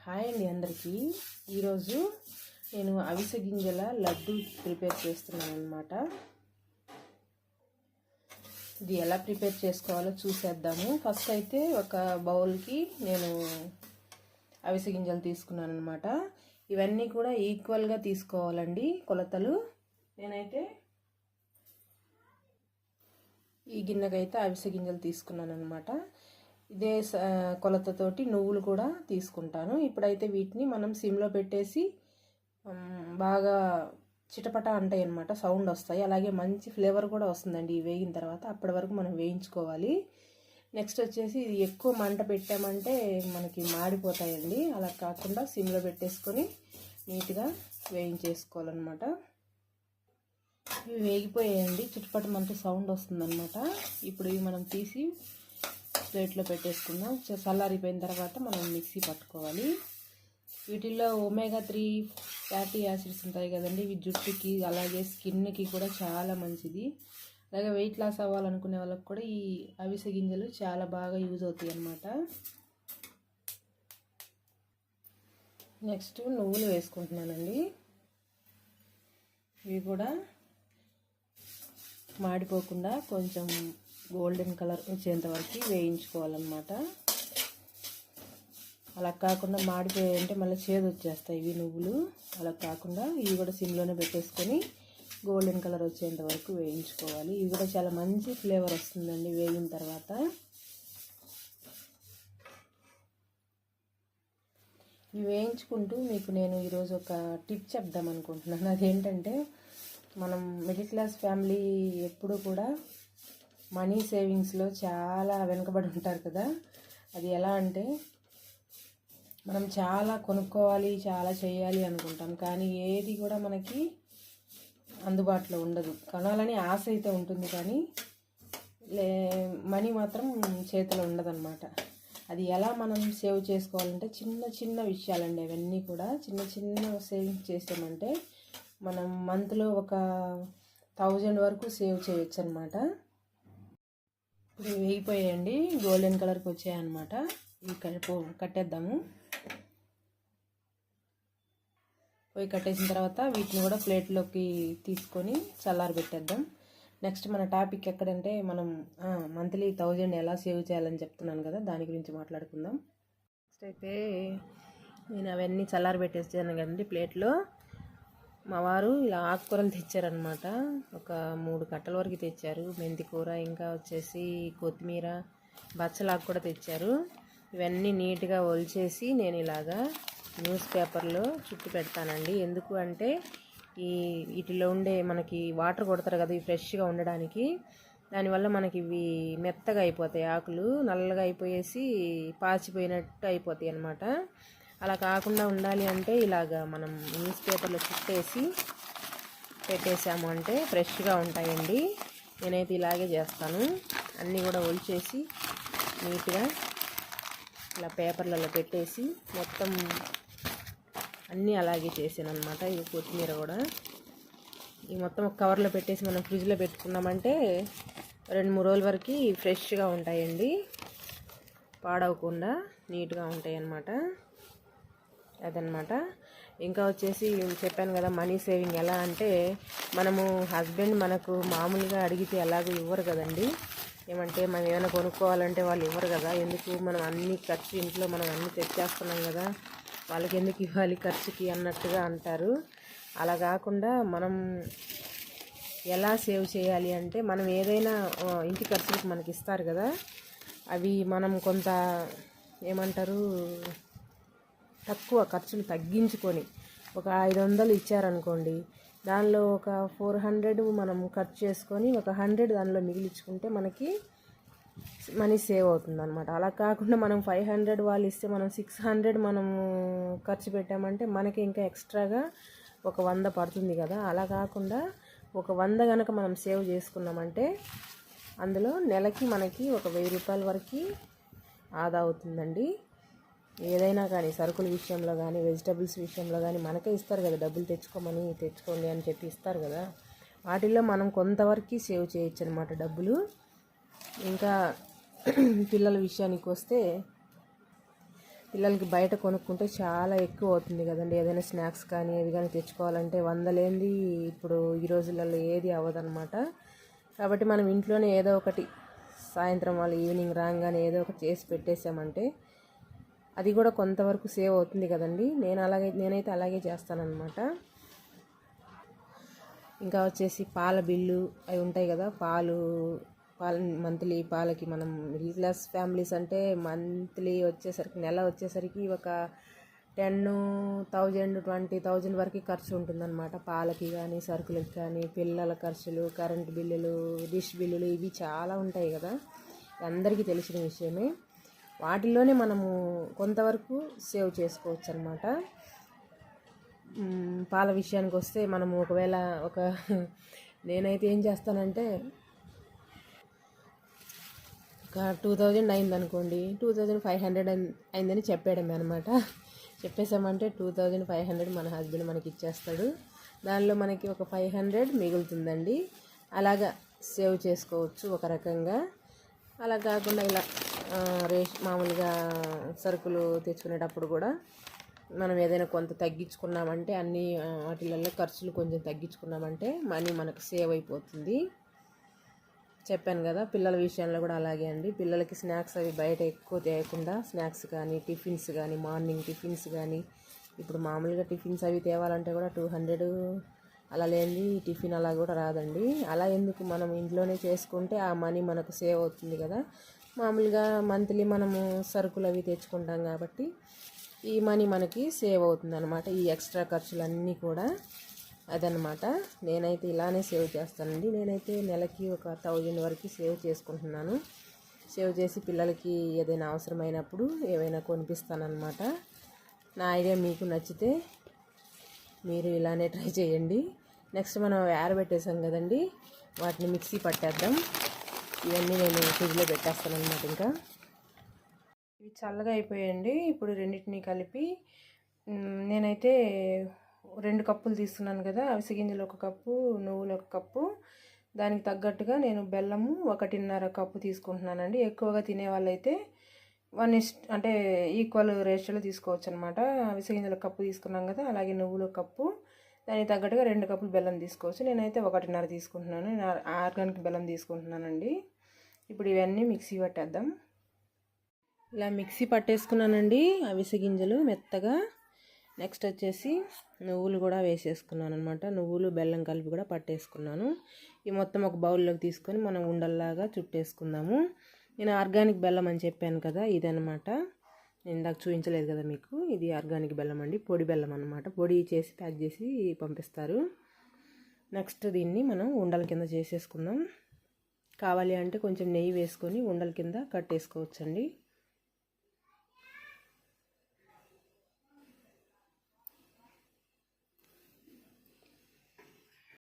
Hi అండి అందరికీ. ఈరోజు నేను అవిసె గింజల లడ్డు ప్రిపేర్ చేస్తున్నాను అనమాట. ఇది ఎలా ప్రిపేర్ చేసుకోవాలో చూసేద్దాము. ఫస్ట్ అయితే ఒక బౌల్కి నేను అవిసె గింజలు తీసుకున్నాను అనమాట. ఇవన్నీ కూడా ఈక్వల్గా తీసుకోవాలండి కొలతలు. నేనైతే ఈ గిన్నెకైతే అవిసె గింజలు తీసుకున్నాను అనమాట. ఇదే కొలతతోటి నువ్వులు కూడా తీసుకుంటాను. ఇప్పుడైతే వీటిని మనం సిమ్లో పెట్టేసి బాగా చిటపట అంటాయి అన్నమాట, సౌండ్ వస్తాయి. అలాగే మంచి ఫ్లేవర్ కూడా వస్తుందండి ఈ వేగిన తర్వాత. అప్పటి వరకు మనం వేయించుకోవాలి. నెక్స్ట్ వచ్చేసి ఇది ఎక్కువ మంట పెట్టామంటే మనకి మాడిపోతాయండి. అలా కాకుండా సిమ్లో పెట్టేసుకొని నీట్గా వేయించేసుకోవాలన్నమాట. ఇవి వేగిపోయాయండి, చిటపటమంటే సౌండ్ వస్తుందన్నమాట. ఇప్పుడు ఇవి మనం తీసి ప్లేట్లో పెట్టేసుకుందాం. చల్లారిపోయిన తర్వాత మనం మిక్సీ పట్టుకోవాలి. వీటిల్లో ఒమేగా 3 ఫ్యాటీ యాసిడ్స్ ఉంటాయి కదండి. ఇవి జుట్టుకి అలాగే స్కిన్కి కూడా చాలా మంచిది. అలాగే వెయిట్ లాస్ అవ్వాలనుకునే వాళ్ళకి కూడా ఈ అవిసె గింజలు చాలా బాగా యూజ్ అవుతాయి అన్నమాట. నెక్స్ట్ నువ్వులు వేసుకుంటున్నానండి. ఇవి కూడా మాడిపోకుండా కొంచెం గోల్డెన్ కలర్ వచ్చేంత వరకు వేయించుకోవాలన్నమాట. అలా కాకుండా మాడిపోయాయంటే మళ్ళీ చేదు వచ్చేస్తాయి ఇవి నువ్వులు. అలా కాకుండా ఇవి కూడా సిమ్లోనే పెట్టేసుకొని గోల్డెన్ కలర్ వచ్చేంత వరకు వేయించుకోవాలి. ఇవి కూడా చాలా మంచి ఫ్లేవర్ వస్తుందండి వేగిన తర్వాత. ఇవి వేయించుకుంటూ మీకు నేను ఈరోజు ఒక టిప్ చెప్దాం అనుకుంటున్నాను. అదేంటంటే, మనం మిడిల్ క్లాస్ ఫ్యామిలీ ఎప్పుడు కూడా మనీ సేవింగ్స్లో చాలా వెనుకబడి ఉంటారు కదా. అది ఎలా అంటే, మనం చాలా కొనుక్కోవాలి, చాలా చేయాలి అనుకుంటాం, కానీ ఏది కూడా మనకి అందుబాటులో ఉండదు. కొనాలని ఆశ అయితే ఉంటుంది కానీ మనీ మాత్రం చేతిలో ఉండదన్నమాట. అది ఎలా మనం సేవ్ చేసుకోవాలంటే చిన్న చిన్న విషయాలండి అవన్నీ కూడా. చిన్న చిన్న సేవింగ్స్ చేసామంటే మనం మంత్లో ఒక 1000 వరకు సేవ్ చేయొచ్చు అనమాట. ఇప్పుడు వేగిపోయాయండి, గోల్డెన్ కలర్కి వచ్చాయన్నమాట. ఇవి కట్టేద్దాము. పొయ్యి కట్టేసిన తర్వాత వీటిని కూడా ప్లేట్లోకి తీసుకొని చల్లారి పెట్టేద్దాం. నెక్స్ట్ మన టాపిక్ ఎక్కడంటే, మనం మంత్లీ 1000 ఎలా సేవ్ చేయాలని చెప్తున్నాను కదా, దాని గురించి మాట్లాడుకుందాం. నెక్స్ట్ అయితే నేను అవన్నీ చల్లారి పెట్టేసాను కదండి ప్లేట్లో. మా వారు ఇలా ఆకుకూరలు తెచ్చారనమాట. ఒక 3 కట్టల వరకు తెచ్చారు. మెంతి కూర, ఇంకా వచ్చేసి కొత్తిమీర, బచ్చలాకు కూడా తెచ్చారు. ఇవన్నీ నీట్గా ఒలిచేసి నేను ఇలాగా న్యూస్ పేపర్లో చుట్టి పెడతానండి. ఎందుకు అంటే వీటిలో ఉండే మనకి వాటర్ కొడతారు కదా, ఇవి ఫ్రెష్గా ఉండడానికి. దానివల్ల మనకి ఇవి మెత్తగా అయిపోతాయి, ఆకులు నల్లగా అయిపోయేసి పాచిపోయినట్టు అయిపోతాయి అన్నమాట. అలా కాకుండా ఉండాలి అంటే ఇలాగా మనం న్యూస్ పేపర్లో చుట్టేసి పెట్టేసాము అంటే ఫ్రెష్గా ఉంటాయండి. నేనైతే ఇలాగే చేస్తాను. అన్నీ కూడా ఒలిచేసి నీట్గా ఇలా పేపర్లలో పెట్టేసి మొత్తం అన్నీ అలాగే చేసాను అనమాట. ఇది కొత్తిమీర కూడా ఈ మొత్తం ఒక కవర్లో పెట్టేసి మనం ఫ్రిడ్జ్లో పెట్టుకున్నామంటే 2-3 రోజుల వరకు ఫ్రెష్గా ఉంటాయండి, పాడవకుండా నీట్గా ఉంటాయి అన్నమాట. అదనమాట. ఇంకా వచ్చేసి చెప్పాను కదా, మనీ సేవింగ్ ఎలా అంటే, మనము హస్బెండ్ మనకు మామూలుగా అడిగితే ఎలాగో ఇవ్వరు కదండి. ఏమంటే మనం ఏమైనా కొనుక్కోవాలంటే వాళ్ళు ఇవ్వరు కదా. ఎందుకు, మనం అన్ని ఖర్చు ఇంట్లో మనం అన్నీ తెచ్చేస్తున్నాం కదా, వాళ్ళకి ఎందుకు ఇవ్వాలి ఖర్చుకి అన్నట్టుగా అంటారు. అలా కాకుండా మనం ఎలా సేవ్ చేయాలి అంటే, మనం ఏదైనా ఇంటి ఖర్చులకు మనకి ఇస్తారు కదా, అవి మనం కొంత ఏమంటారు తక్కువ ఖర్చులు తగ్గించుకొని ఒక 500 ఇచ్చారనుకోండి, దానిలో ఒక 400 మనం ఖర్చు చేసుకొని ఒక 100 దానిలో మిగిలించుకుంటే మనకి మనీ సేవ్ అవుతుంది అనమాట. అలా కాకుండా మనం 500 వాళ్ళు ఇస్తే మనం 600 మనము ఖర్చు పెట్టామంటే మనకి ఇంకా ఎక్స్ట్రాగా ఒక 100 పడుతుంది కదా. అలా కాకుండా ఒక 100 కనుక మనం సేవ్ చేసుకున్నామంటే అందులో నెలకి మనకి ఒక 1000 రూపాయల వరకు ఆదా అవుతుందండి. ఏదైనా కానీ సరుకుల విషయంలో కానీ, వెజిటబుల్స్ విషయంలో కానీ మనకే ఇస్తారు కదా, డబ్బులు తెచ్చుకోండి అని చెప్పి ఇస్తారు కదా. వాటిల్లో మనం కొంతవరకు సేవ్ చేయొచ్చు అనమాట డబ్బులు. ఇంకా పిల్లల విషయానికి వస్తే, పిల్లలకి బయట కొనుక్కుంటే చాలా ఎక్కువ అవుతుంది కదండి. ఏదైనా స్నాక్స్ కానీ ఏది కానీ తెచ్చుకోవాలంటే వందలేంది ఇప్పుడు ఈ రోజులలో ఏది అవ్వదన్నమాట. కాబట్టి మనం ఇంట్లోనే ఏదో ఒకటి సాయంత్రం వాళ్ళు ఈవినింగ్ రాగానే ఏదో ఒకటి చేసి పెట్టేసామంటే అది కూడా కొంతవరకు సేవ్ అవుతుంది కదండి. నేనైతే అలాగే చేస్తానన్నమాట. ఇంకా వచ్చేసి పాల బిల్లు అవి ఉంటాయి కదా, మంత్లీ పాలకి మనం మిడిల్ క్లాస్ ఫ్యామిలీస్ అంటే మంత్లీ వచ్చేసరికి నెల వచ్చేసరికి ఒక 10,000 20,000 వరకు ఖర్చు ఉంటుందన్నమాట. పాలకి కానీ సరుకులకి కానీ పిల్లల ఖర్చులు, కరెంటు బిల్లులు, డిష్ బిల్లులు ఇవి చాలా ఉంటాయి కదా, అందరికీ తెలిసిన విషయమే. వాటిల్లోనే మనము కొంతవరకు సేవ్ చేసుకోవచ్చు అనమాట. పాల విషయానికి వస్తే మనము ఒకవేళ నేనైతే ఏం చేస్తానంటే ఒక 2000 అయిందనుకోండి, 2500 అయిందని చెప్పేయడమే అనమాట. చెప్పేసామంటే 2500 మన హస్బెండ్ మనకి ఇచ్చేస్తాడు. దానిలో మనకి ఒక 500 మిగులుతుందండి. అలాగా సేవ్ చేసుకోవచ్చు ఒక రకంగా. అలా కాకుండా ఇలా మామూలుగా సరుకులు తెచ్చుకునేటప్పుడు కూడా మనం ఏదైనా కొంత తగ్గించుకున్నామంటే అన్ని వాటిలలో ఖర్చులు కొంచెం తగ్గించుకున్నామంటే మనీ మనకు సేవ్ అయిపోతుంది. చెప్పాను కదా, పిల్లల విషయంలో కూడా అలాగే అండి. పిల్లలకి స్నాక్స్ అవి బయట ఎక్కువ తేయకుండా స్నాక్స్ కానీ టిఫిన్స్ కానీ మార్నింగ్ టిఫిన్స్ కానీ, ఇప్పుడు మామూలుగా టిఫిన్స్ అవి తేవాలంటే కూడా 200 అలా లేనిది టిఫిన్ అలా కూడా రాదండి. అలా ఎందుకు, మనం ఇంట్లోనే చేసుకుంటే ఆ మనీ మనకు సేవ్ అవుతుంది కదా. మామూలుగా మంత్లీ మనము సరుకులు అవి తెచ్చుకుంటాం కాబట్టి ఈ మనీ మనకి సేవ్ అవుతుంది అనమాట. ఈ ఎక్స్ట్రా ఖర్చులన్నీ కూడా అదనమాట. నేనైతే ఇలానే సేవ్ చేస్తానండి. నేనైతే నెలకి ఒక 1000 వరకు సేవ్ చేసుకుంటున్నాను. సేవ్ చేసి పిల్లలకి ఏదైనా అవసరమైనప్పుడు ఏవైనా కొనిపిస్తానమాట. నా ఐడియా మీకు నచ్చితే మీరు ఇలానే ట్రై చేయండి. నెక్స్ట్ మనం ఆరబెట్టేసాం కదండి, వాటిని మిక్సీ పట్టేద్దాం. ఇవన్నీ నేను ఫ్రిడ్జ్లో పెట్టేస్తాను అనమాట. ఇంకా ఇవి చల్లగా అయిపోయాయండి. ఇప్పుడు రెండింటినీ కలిపి నేనైతే 2 కప్పులు తీసుకున్నాను కదా, అవిసె గింజలు 1 కప్పు, నువ్వులు 1 కప్పు, దానికి తగ్గట్టుగా నేను బెల్లము 1.5 కప్పు తీసుకుంటున్నానండి. ఎక్కువగా తినే వాళ్ళైతే అంటే ఈక్వల్ రేషియోలో తీసుకోవచ్చు అనమాట. అవిసె గింజలు 1 కప్పు తీసుకున్నాం కదా, అలాగే నువ్వులు 1 కప్పు, దానికి తగ్గట్టుగా 2 కప్పులు బెల్లం తీసుకోవచ్చు. నేనైతే 1.5 తీసుకుంటున్నాను. నేను ఆర్గానిక్ బెల్లం తీసుకుంటున్నానండి. ఇప్పుడు ఇవన్నీ మిక్సీ పట్టేద్దాం. ఇలా మిక్సీ పట్టేసుకున్నానండి అవిసె గింజలు మెత్తగా. నెక్స్ట్ వచ్చేసి నువ్వులు కూడా వేసేసుకున్నాను అనమాట. నువ్వులు బెల్లం కలిపి కూడా పట్టేసుకున్నాను. ఈ మొత్తం ఒక బౌల్లోకి తీసుకొని మనం ఉండల్లాగా చుట్టేసుకుందాము. నేను ఆర్గానిక్ బెల్లం అని చెప్పాను కదా, ఇదనమాట. నేను ఇందాక చూపించలేదు కదా మీకు, ఇది ఆర్గానిక్ బెల్లం అండి. పొడి బెల్లం అనమాట. పొడి చేసి ప్యాక్ చేసి పంపిస్తారు. నెక్స్ట్ దీన్ని మనం ఉండల కింద చేసేసుకుందాం. కావాలి అంటే కొంచెం నెయ్యి వేసుకొని ఉండల కింద కట్టేసుకోవచ్చండి.